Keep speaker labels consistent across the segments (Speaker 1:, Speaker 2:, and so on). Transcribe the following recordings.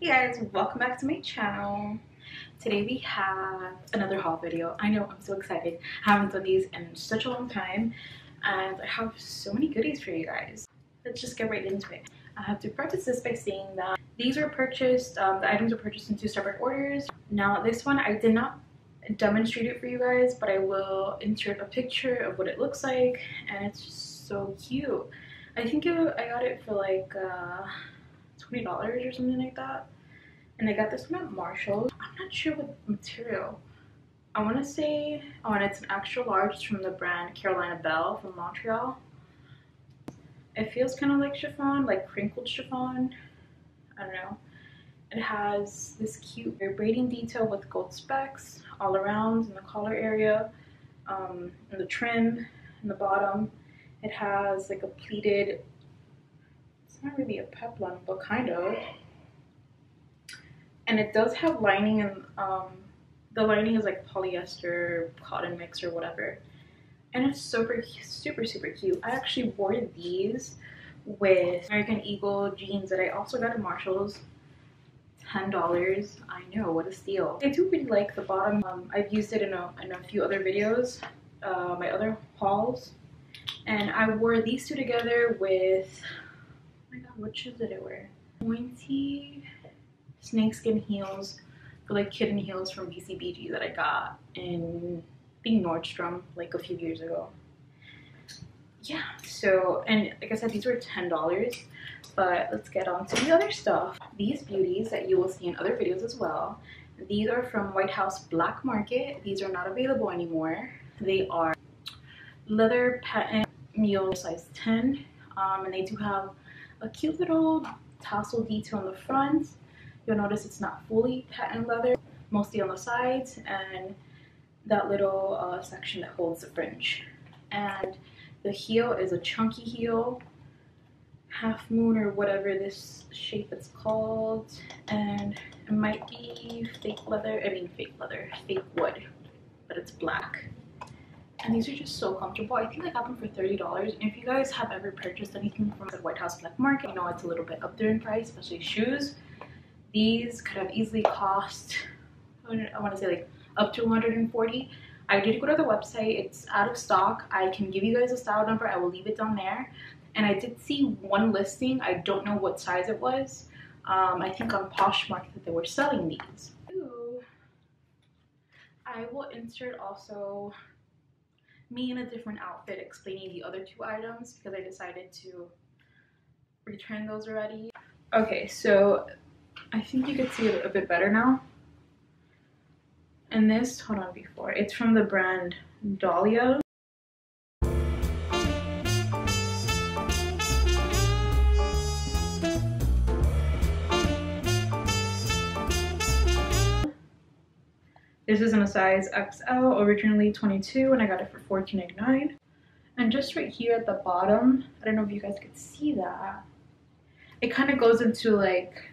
Speaker 1: Hey guys, welcome back to my channel. Today we have another haul video. I know, I'm so excited. I haven't done these in such a long time and I have so many goodies for you guys. Let's just get right into it. I have to preface this by saying that these were purchased, the items were purchased in 2 separate orders. Now this one I did not demonstrate it for you guys, but I will insert a picture of what it looks like, and it's just so cute. I think I got it for like $20 or something like that. And I got this one at Marshall's. I'm not sure what material. I want to say, oh, and it's an extra large. It's from the brand Carolina Belle from Montreal. It feels kind of like chiffon, like crinkled chiffon. I don't know. It has this cute braiding detail with gold specks all around in the collar area, in the trim, in the bottom. It has like a pleated, it's not really a peplum, but kind of. And it does have lining, and the lining is like polyester, cotton mix or whatever. And it's super cute. I actually wore these with American Eagle jeans that I also got at Marshall's. $10. I know, what a steal. I do really like the bottom. I've used it in a few other videos, my other hauls. And I wore these two together with, oh my god, what shoes did I wear? Pointy snakeskin heels, for like kitten heels from BCBG that I got in, I think, Nordstrom like a few years ago. Yeah, so, and like I said, these were $10, but let's get on to the other stuff. These beauties that you will see in other videos as well, these are from White House Black Market. These are not available anymore. They are leather patent mule size 10, and they do have a cute little tassel detail on the front. You'll notice it's not fully patent leather, mostly on the sides, and that little section that holds the fringe. And the heel is a chunky heel, half moon or whatever this shape is called, and it might be fake leather, fake wood, but it's black. And these are just so comfortable. I think I got them for $30. And if you guys have ever purchased anything from the White House Black Market, you know it's a little bit up there in price, especially shoes. These could have easily cost, I want to say like up to $140. I did go to the website. It's out of stock. I can give you guys a style number. I will leave it down there. And I did see one listing. I don't know what size it was. I think on Poshmark that they were selling these. Ooh. I will insert also me in a different outfit explaining the other 2 items because I decided to return those already. Okay, so I think you could see it a bit better now. And this, hold on, before, it's from the brand Dahlia. This is in a size XL, originally 22, and I got it for $14.99. And just right here at the bottom, I don't know if you guys could see that, it kind of goes into like,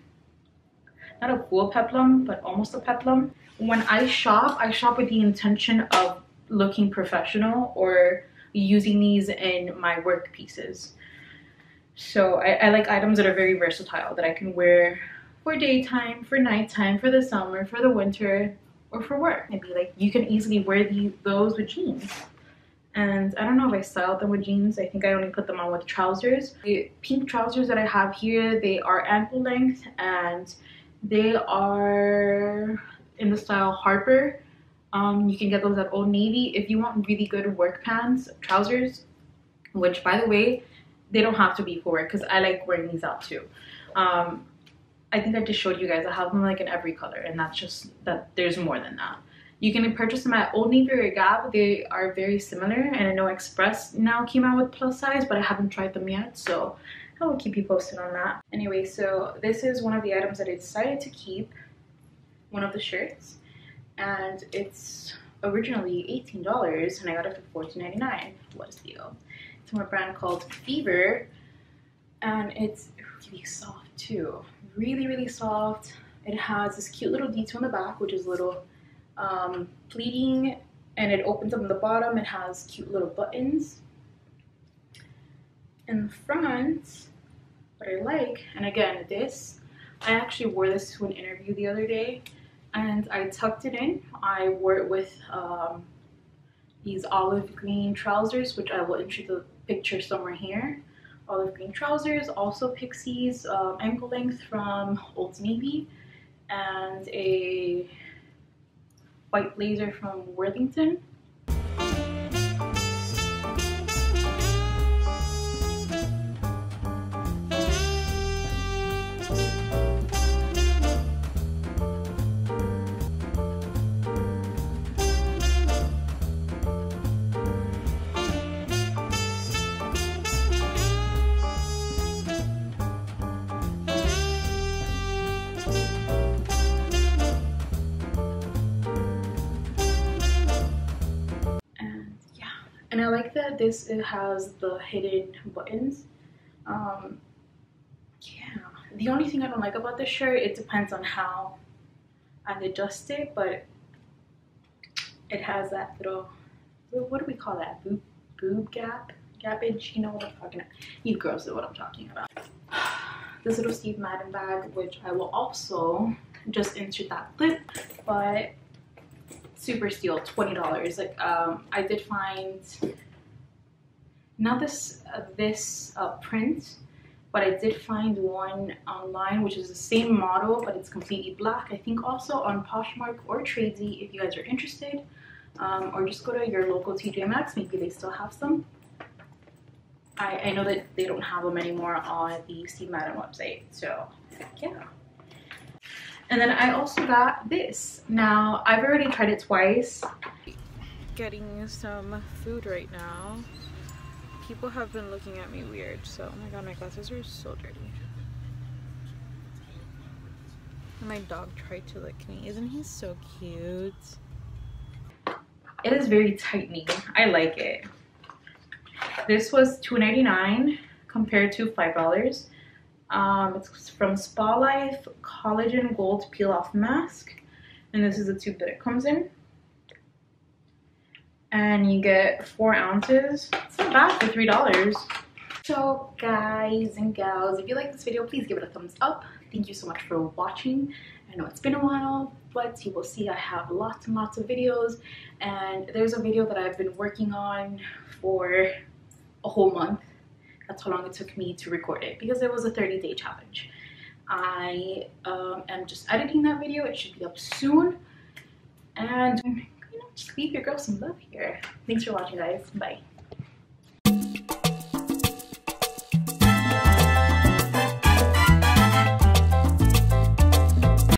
Speaker 1: not a full peplum, but almost a peplum. When I shop with the intention of looking professional or using these in my work pieces. So I like items that are very versatile, that I can wear for daytime, for nighttime, for the summer, for the winter, or for work. Maybe like you can easily wear those with jeans. And I don't know if I styled them with jeans. I think I only put them on with trousers. The pink trousers that I have here, they are ankle length and they are in the style Harper. You can get those at Old Navy. If you want really good work pants, trousers, which by the way, they don't have to be for work because I like wearing these out too. I think I just showed you guys. I have them like in every color, and that's just that. There's more than that. You can purchase them at Old Navy or Gap. They are very similar, and I know Express now came out with plus size, but I haven't tried them yet, so I will keep you posted on that. Anyway, so this is one of the items that I decided to keep, one of the shirts, and it's originally $18 and I got it for $14.99. What a steal. It's from a brand called Fever, and it's really soft too. Really soft. It has this cute little detail in the back, which is a little pleating, and it opens up in the bottom. It has cute little buttons. In the front, what I like, and again, this I actually wore this to an interview the other day and I tucked it in. I wore it with these olive green trousers, which I will insert the picture somewhere here. Olive green trousers, also Pixies ankle length from Old Navy, and a white blazer from Worthington. And I like that it has the hidden buttons. Yeah, the only thing I don't like about this shirt, it depends on how I adjust it, but it has that little, what do we call that? Boob gappage, you know what I'm talking about. You girls know what I'm talking about. This little Steve Madden bag, which I will also just insert that clip, but super steal, $20. Like I did find not this print, but I did find one online which is the same model but it's completely black. I think also on Poshmark or Tradesy if you guys are interested, or just go to your local TJ Maxx, maybe they still have some. I know that they don't have them anymore on the Steve Madden website, so yeah. And then I also got this. Now, I've already tried it twice. Getting some food right now. People have been looking at me weird, so oh my god, my glasses are so dirty. And my dog tried to lick me. Isn't he so cute? It is very tightening. I like it. This was $2.99 compared to $5. It's from Spa Life Collagen Gold Peel Off Mask, and this is the tube that it comes in. And you get 4 ounces. It's not bad for $3. So guys and gals, if you like this video, please give it a thumbs up. Thank you so much for watching. I know it's been a while, but you will see I have lots and lots of videos, and there's a video that I've been working on for a whole month. That's how long it took me to record it because it was a 30-day challenge. I am just editing that video. It should be up soon. And you know, just leave your girl some love here. Thanks for watching, guys. Bye.